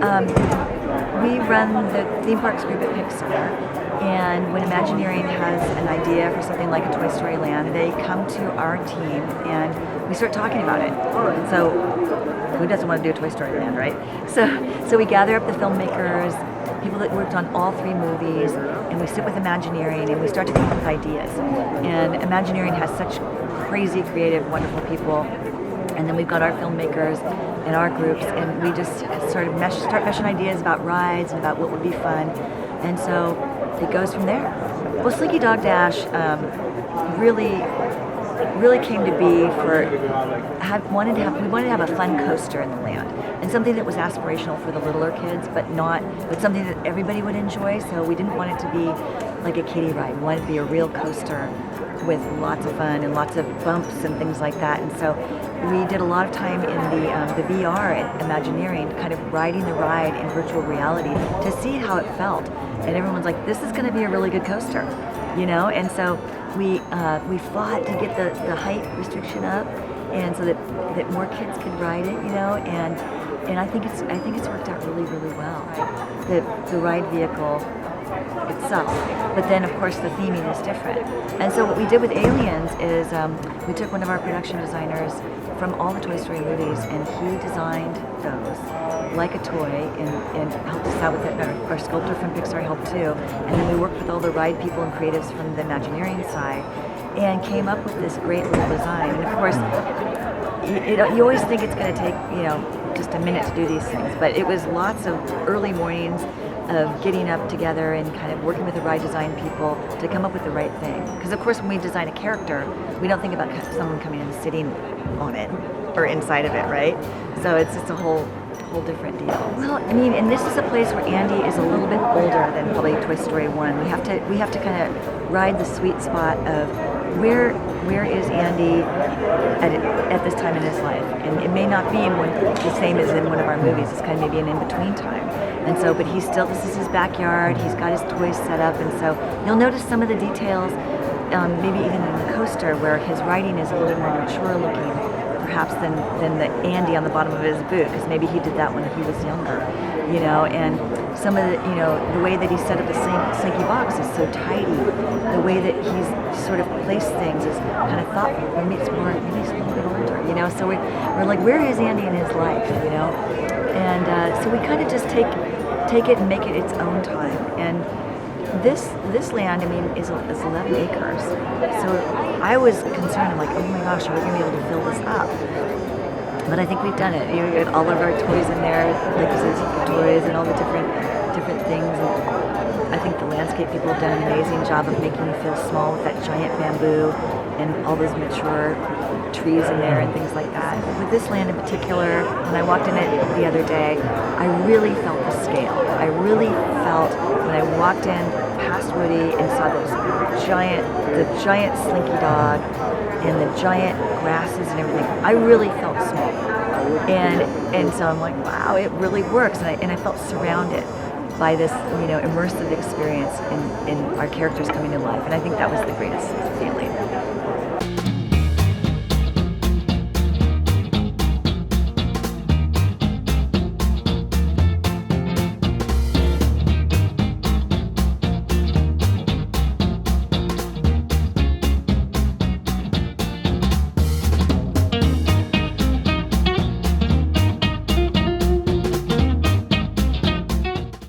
Um, we run the theme parks group at Pixar, and when Imagineering has an idea for something like a Toy Story Land, they come to our team and we start talking about it. And so, who doesn't want to do a Toy Story Land, right? So we gather up the filmmakers, people that worked on all 3 movies, and we sit with Imagineering and we start to come up with ideas. And Imagineering has such crazy, creative, wonderful people. And then we've got our filmmakers and our groups, and we just start meshing ideas about rides and about what would be fun. And so it goes from there. Well, Slinky Dog Dash really came to be for we wanted to have a fun coaster in the land, and something that was aspirational for the littler kids, but something that everybody would enjoy. So we didn't want it to be like a kiddie ride. We wanted it to be a real coaster with lots of fun and lots of bumps and things like that. And so we did a lot of time in the VR at Imagineering, kind of riding the ride in virtual reality to see how it felt. And everyone's like, this is going to be a really good coaster, you know? And so we fought to get the height restriction up, and so that more kids could ride it, you know? And I think it's worked out really, really well. The ride vehicle itself, but then of course the theming is different. And so what we did with Aliens is we took one of our production designers from all the Toy Story movies, and he designed those like a toy and helped us out with it. Our sculptor from Pixar helped too, and then we worked with all the ride people and creatives from the Imagineering side and came up with this great little design. And of course you always think it's going to take just a minute to do these things, but it was lots of early mornings of getting up together and kind of working with the ride design people to come up with the right thing. Because of course when we design a character, we don't think about someone coming and sitting on it or inside of it, right? So it's just a whole different deal. Well, I mean, and this is a place where Andy is a little bit older than probably Toy Story 1. We have to kind of ride the sweet spot of where is Andy at this time in his life. And it may not be the same as in one of our movies. It's kind of maybe an in-between time. And so, but this is his backyard. He's got his toys set up, and so you'll notice some of the details, maybe even in the coaster, where his riding is a little more mature looking, perhaps than the Andy on the bottom of his boot, because maybe he did that when he was younger, you know. And some of the way that he set up the Slinky box is so tidy. The way that he's sort of placed things is kind of thoughtful. Maybe he's a little bit older, you know. So we're like, where is Andy in his life, you know? And so we kind of just take it and make it its own time. And this land, I mean, is 11 acres. So I was concerned, I'm like, oh my gosh, are we going to be able to fill this up? But I think we've done it. You know, we got all of our toys in there, like you said, toys and all the different things. And I think the landscape people have done an amazing job of making you feel small with that giant bamboo and all those mature trees in there and things like that. With this land in particular, when I walked in it the other day, I really felt the scale. I really felt when I walked in past Woody and saw the giant Slinky Dog and the giant grasses and everything, I really felt small. And so I'm like, wow, it really works. And I felt surrounded by this, immersive experience in our characters coming to life. And I think that was the greatest feeling.